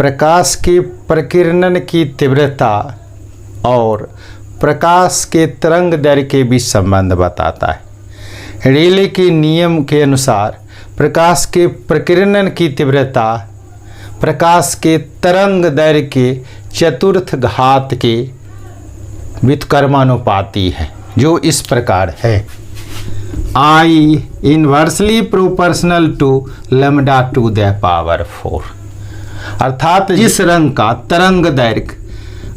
प्रकाश के प्रकीर्णन की तीव्रता और प्रकाश के तरंग दैर्घ्य के बीच संबंध बताता है। रेले के नियम के अनुसार प्रकाश के प्रकीर्णन की तीव्रता प्रकाश के तरंग दैर्घ्य के चतुर्थ घात के व्युत्क्रमानुपाती है, जो इस प्रकार है I inversely proportional to lambda to the power 4। अर्थात जिस रंग का तरंग दैर्घ्य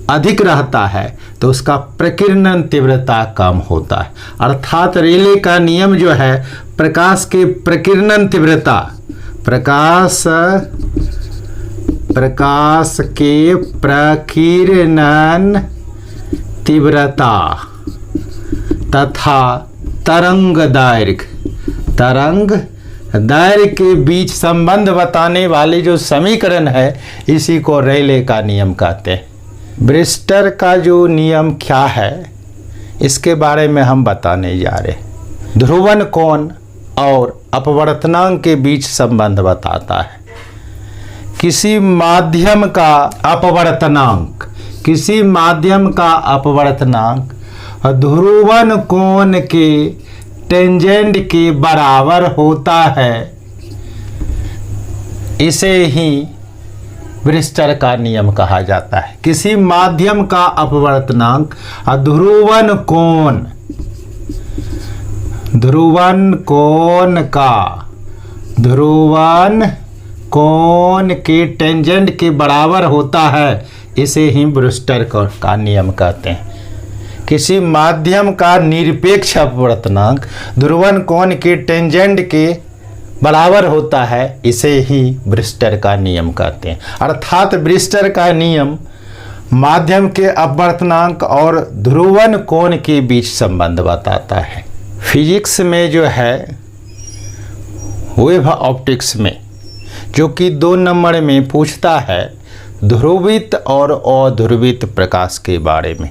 अधिक रहता है तो उसका प्रकीर्णन तीव्रता कम होता है। अर्थात रेले का नियम जो है प्रकाश के प्रकीर्णन तीव्रता प्रकाश के प्रकीर्णन तीव्रता तथा तरंग दैर्घ्य के बीच संबंध बताने वाले जो समीकरण है इसी को रेले का नियम कहते हैं। ब्रिस्टर का जो नियम क्या है इसके बारे में हम बताने जा रहे हैं। ध्रुवन कोण और अपवर्तनांक के बीच संबंध बताता है। किसी माध्यम का अपवर्तनांक ध्रुवन कोण के टेंजेंट के बराबर होता है, इसे ही ब्रिस्टर का नियम कहा जाता है। किसी माध्यम का अपवर्तनांक ध्रुवन कोण के टेंजेंट के बराबर होता है, इसे ही ब्रिस्टर का नियम कहते हैं। किसी माध्यम का निरपेक्ष अपवर्तनांक ध्रुवन कोण के टेंजेंट के बराबर होता है, इसे ही ब्रिस्टर का नियम कहते हैं। अर्थात ब्रिस्टर का नियम माध्यम के अपवर्तनांक और ध्रुवन कोण के बीच संबंध बताता है। फिजिक्स में जो है वेव ऑप्टिक्स में जो कि 2 नंबर में पूछता है ध्रुवित और अध्रुवित प्रकाश के बारे में।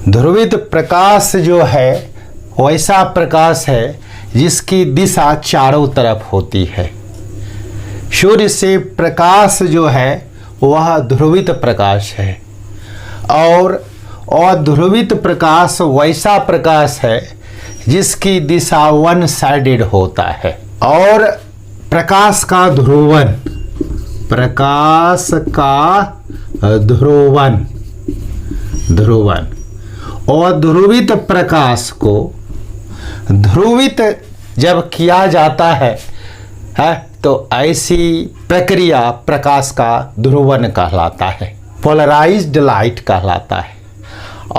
ध्रुवित प्रकाश जो है वैसा प्रकाश है जिसकी दिशा चारों तरफ होती है। सूर्य से प्रकाश जो है वह ध्रुवित प्रकाश है और अध्रुवित प्रकाश वैसा प्रकाश है जिसकी दिशा वन साइडेड होता है। और प्रकाश का ध्रुवन अध्रुवित प्रकाश को ध्रुवित जब किया जाता है तो ऐसी प्रक्रिया प्रकाश का ध्रुवन कहलाता है, पोलराइज्ड लाइट कहलाता है।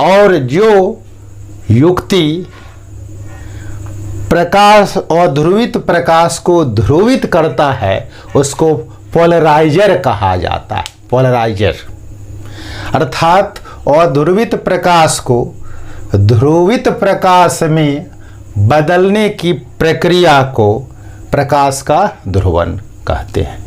और जो युक्ति प्रकाश अध्रुवित प्रकाश को ध्रुवित करता है उसको पोलराइजर कहा जाता है। पोलराइजर अर्थात अध्रुवित प्रकाश को ध्रुवित प्रकाश में बदलने की प्रक्रिया को प्रकाश का ध्रुवन कहते हैं।